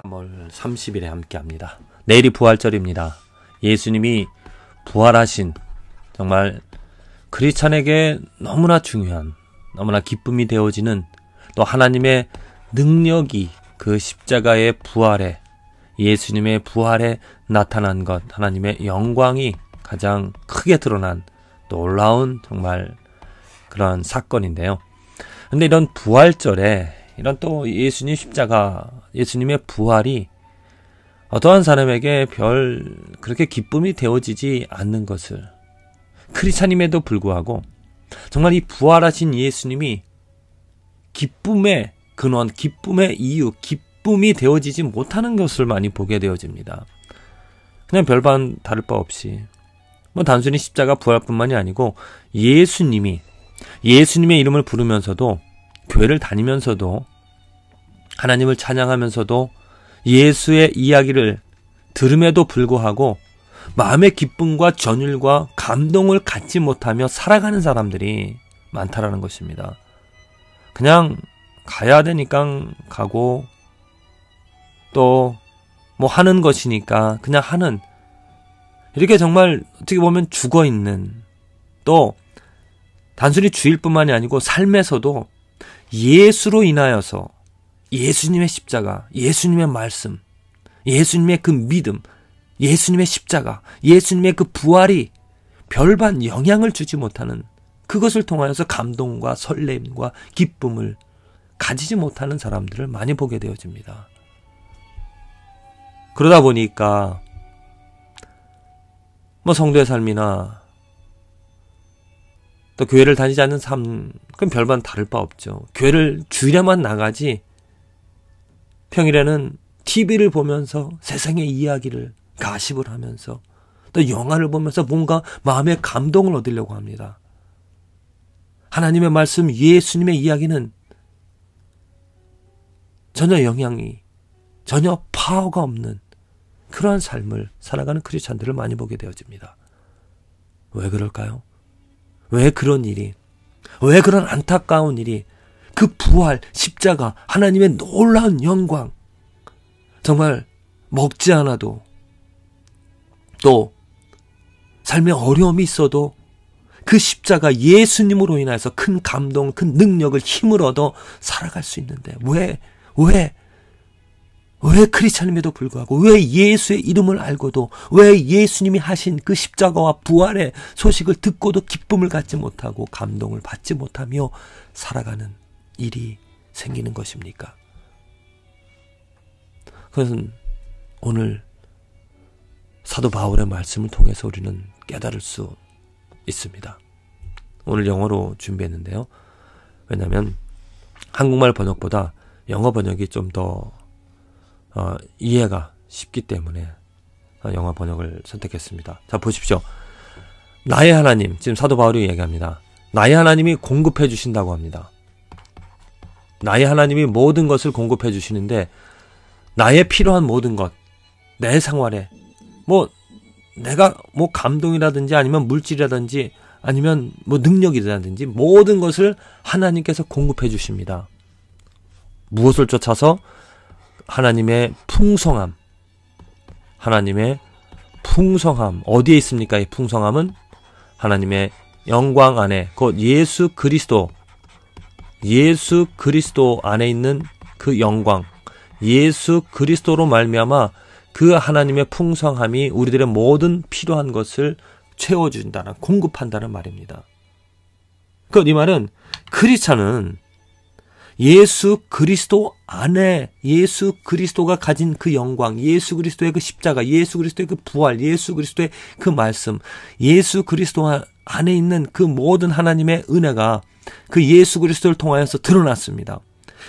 3월 30일에 함께합니다. 내일이 부활절입니다. 예수님이 부활하신 정말 크리스찬에게 너무나 중요한, 너무나 기쁨이 되어지는 또 하나님의 능력이 그 십자가의 부활에, 예수님의 부활에 나타난 것, 하나님의 영광이 가장 크게 드러난 놀라운 정말 그런 사건인데요. 근데 이런 부활절에 이런 또 예수님 십자가, 예수님의 부활이 어떠한 사람에게 별 그렇게 기쁨이 되어지지 않는 것을, 크리스찬임에도 불구하고 정말 이 부활하신 예수님이 기쁨의 근원, 기쁨의 이유, 기쁨이 되어지지 못하는 것을 많이 보게 되어집니다. 그냥 별반 다를 바 없이 단순히 십자가 부활뿐만이 아니고 예수님의 이름을 부르면서도, 교회를 다니면서도, 하나님을 찬양하면서도 예수의 이야기를 들음에도 불구하고 마음의 기쁨과 전율과 감동을 갖지 못하며 살아가는 사람들이 많다라는 것입니다. 그냥 가야 되니까 가고, 또 하는 것이니까 그냥 하는, 이렇게 정말 어떻게 보면 죽어있는, 또 단순히 주일뿐만이 아니고 삶에서도 예수로 인하여서 예수님의 십자가, 예수님의 말씀, 예수님의 그 믿음, 예수님의 십자가, 예수님의 그 부활이 별반 영향을 주지 못하는, 그것을 통하여서 감동과 설렘과 기쁨을 가지지 못하는 사람들을 많이 보게 되어집니다. 그러다 보니까 성도의 삶이나 또 교회를 다니지 않는 삶, 그건 별반 다를 바 없죠. 교회를 주일에만 나가지 평일에는 TV를 보면서 세상의 이야기를 가십을 하면서, 또 영화를 보면서 뭔가 마음의 감동을 얻으려고 합니다. 하나님의 말씀, 예수님의 이야기는 전혀 영향이, 전혀 파워가 없는 그러한 삶을 살아가는 크리스찬들을 많이 보게 되어집니다. 왜 그럴까요? 왜 그런 일이, 왜 그런 안타까운 일이, 그 부활, 십자가, 하나님의 놀라운 영광, 정말 먹지 않아도, 또 삶에 어려움이 있어도 그 십자가 예수님으로 인해서 큰 감동, 큰 능력을, 힘을 얻어 살아갈 수 있는데 왜 크리스찬임에도 불구하고, 왜 예수의 이름을 알고도, 왜 예수님이 하신 그 십자가와 부활의 소식을 듣고도 기쁨을 갖지 못하고 감동을 받지 못하며 살아가는 일이 생기는 것입니까? 그것은 오늘 사도 바울의 말씀을 통해서 우리는 깨달을 수 있습니다. 오늘 영어로 준비했는데요. 왜냐하면 한국말 번역보다 영어 번역이 좀 더 이해가 쉽기 때문에 영어 번역을 선택했습니다. 자, 보십시오. 나의 하나님, 지금 사도 바울이 얘기합니다. 나의 하나님이 공급해 주신다고 합니다. 나의 하나님이 모든 것을 공급해 주시는데, 나의 필요한 모든 것, 내 생활에 내가 감동이라든지 아니면 물질이라든지 아니면 능력이라든지 모든 것을 하나님께서 공급해 주십니다. 무엇을 쫓아서? 하나님의 풍성함. 하나님의 풍성함. 어디에 있습니까? 이 풍성함은 하나님의 영광 안에, 곧 예수 그리스도 안에 있는 그 영광, 예수 그리스도로 말미암아 그 하나님의 풍성함이 우리들의 모든 필요한 것을 채워준다는, 공급한다는 말입니다. 이 말은 크리스찬은 예수 그리스도 안에, 예수 그리스도가 가진 그 영광, 예수 그리스도의 그 십자가, 예수 그리스도의 그 부활, 예수 그리스도의 그 말씀, 예수 그리스도 안에 있는 그 모든 하나님의 은혜가 그 예수 그리스도를 통하여서 드러났습니다.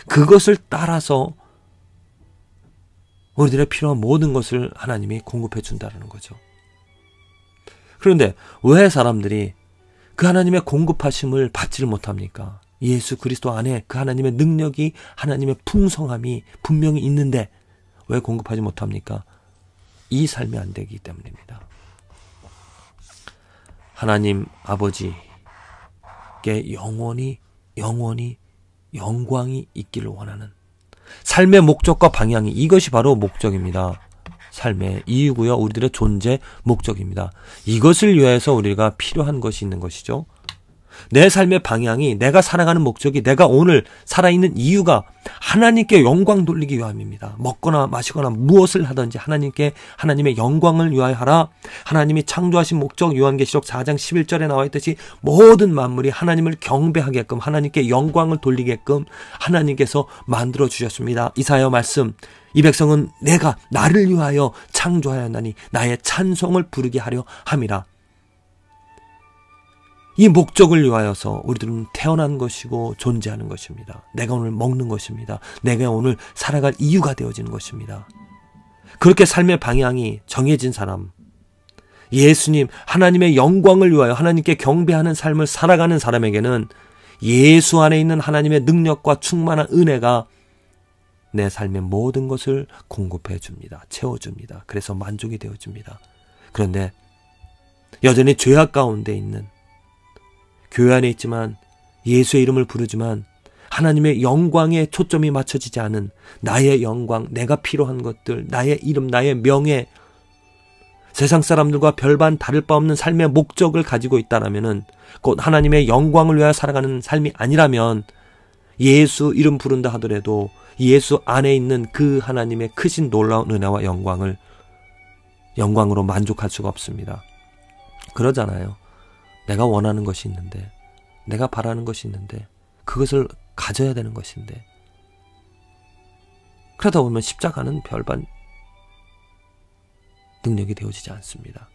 그것을 따라서 우리들의 필요한 모든 것을 하나님이 공급해 준다는 거죠. 그런데 왜 사람들이 그 하나님의 공급하심을 받지를 못합니까? 예수 그리스도 안에 그 하나님의 능력이, 하나님의 풍성함이 분명히 있는데 왜 공급하지 못합니까? 이 삶이 안 되기 때문입니다. 하나님 아버지께 영원히 영광이 있기를 원하는, 삶의 목적과 방향이 이것이 바로 목적입니다. 삶의 이유고요. 우리들의 존재 목적입니다. 이것을 위해서 우리가 필요한 것이 있는 것이죠. 내 삶의 방향이, 내가 살아가는 목적이, 내가 오늘 살아있는 이유가 하나님께 영광 돌리기 위함입니다. 먹거나 마시거나 무엇을 하든지 하나님의 영광을 위하여 하라. 하나님이 창조하신 목적, 요한계시록 4장 11절에 나와 있듯이 모든 만물이 하나님을 경배하게끔, 하나님께 영광을 돌리게끔 하나님께서 만들어 주셨습니다. 이사야 말씀, 이 백성은 내가 나를 위하여 창조하였나니 나의 찬송을 부르게 하려 함이라. 이 목적을 위하여서 우리들은 태어난 것이고 존재하는 것입니다. 내가 오늘 먹는 것입니다. 내가 오늘 살아갈 이유가 되어지는 것입니다. 그렇게 삶의 방향이 정해진 사람, 예수님, 하나님의 영광을 위하여 하나님께 경배하는 삶을 살아가는 사람에게는 예수 안에 있는 하나님의 능력과 충만한 은혜가 내 삶의 모든 것을 공급해 줍니다. 채워줍니다. 그래서 만족이 되어집니다. 그런데 여전히 죄악 가운데 있는, 교회 안에 있지만 예수의 이름을 부르지만 하나님의 영광에 초점이 맞춰지지 않은 나의 영광, 내가 필요한 것들, 나의 이름, 나의 명예, 세상 사람들과 별반 다를 바 없는 삶의 목적을 가지고 있다라면은, 곧 하나님의 영광을 위하여 살아가는 삶이 아니라면 예수 이름 부른다 하더라도 예수 안에 있는 그 하나님의 크신 놀라운 은혜와 영광으로 만족할 수가 없습니다. 그러잖아요. 내가 원하는 것이 있는데, 내가 바라는 것이 있는데, 그것을 가져야 되는 것인데, 그러다 보면 십자가는 별반 능력이 되어지지 않습니다.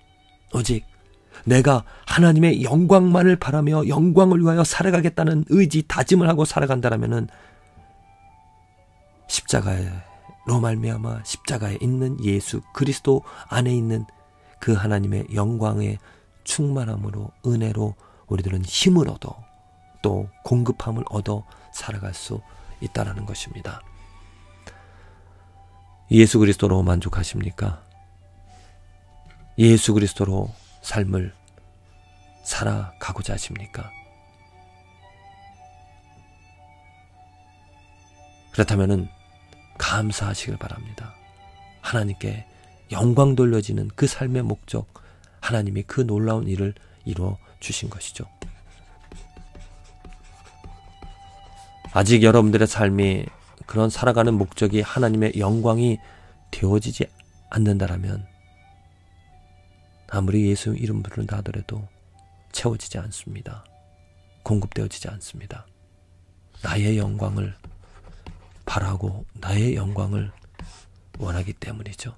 오직 내가 하나님의 영광만을 바라며 영광을 위하여 살아가겠다는 의지, 다짐을 하고 살아간다라면은 십자가로 말미암아 십자가에 있는 예수 그리스도 안에 있는 그 하나님의 영광의 충만함으로, 은혜로 우리들은 힘을 얻어, 또 공급함을 얻어 살아갈 수 있다라는 것입니다. 예수 그리스도로 만족하십니까? 예수 그리스도로 삶을 살아가고자 하십니까? 그렇다면은 감사하시길 바랍니다. 하나님께 영광 돌려지는 그 삶의 목적, 하나님이 그 놀라운 일을 이루어 주신 것이죠. 아직 여러분들의 삶이 그런 살아가는 목적이 하나님의 영광이 되어지지 않는다라면 아무리 예수 이름 부른다 하더라도 채워지지 않습니다. 공급되어지지 않습니다. 나의 영광을 바라고 나의 영광을 원하기 때문이죠.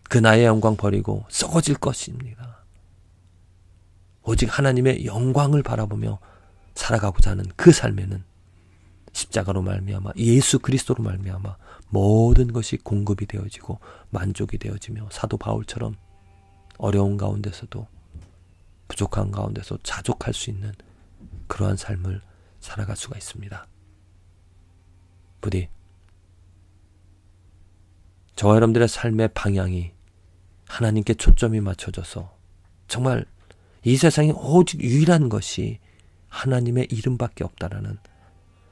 그 나의 영광 버리고 썩어질 것입니다. 오직 하나님의 영광을 바라보며 살아가고자 하는 그 삶에는 십자가로 말미암아 예수 그리스도로 말미암아 모든 것이 공급이 되어지고 만족이 되어지며 사도 바울처럼 어려운 가운데서도 부족한 가운데서 자족할 수 있는 그러한 삶을 살아갈 수가 있습니다. 부디 저와 여러분들의 삶의 방향이 하나님께 초점이 맞춰져서 정말 이 세상에 오직 유일한 것이 하나님의 이름밖에 없다라는,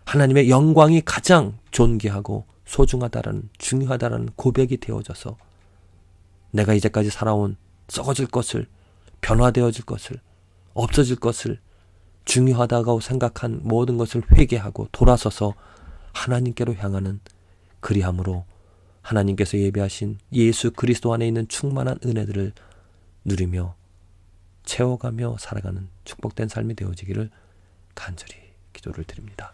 하나님의 영광이 가장 존귀하고 소중하다라는, 중요하다라는 고백이 되어져서 내가 이제까지 살아온 썩어질 것을, 변화되어질 것을, 없어질 것을 중요하다고 생각한 모든 것을 회개하고 돌아서서 하나님께로 향하는, 그리함으로 하나님께서 예비하신 예수 그리스도 안에 있는 충만한 은혜들을 누리며 채워가며 살아가는 축복된 삶이 되어지기를 간절히 기도를 드립니다.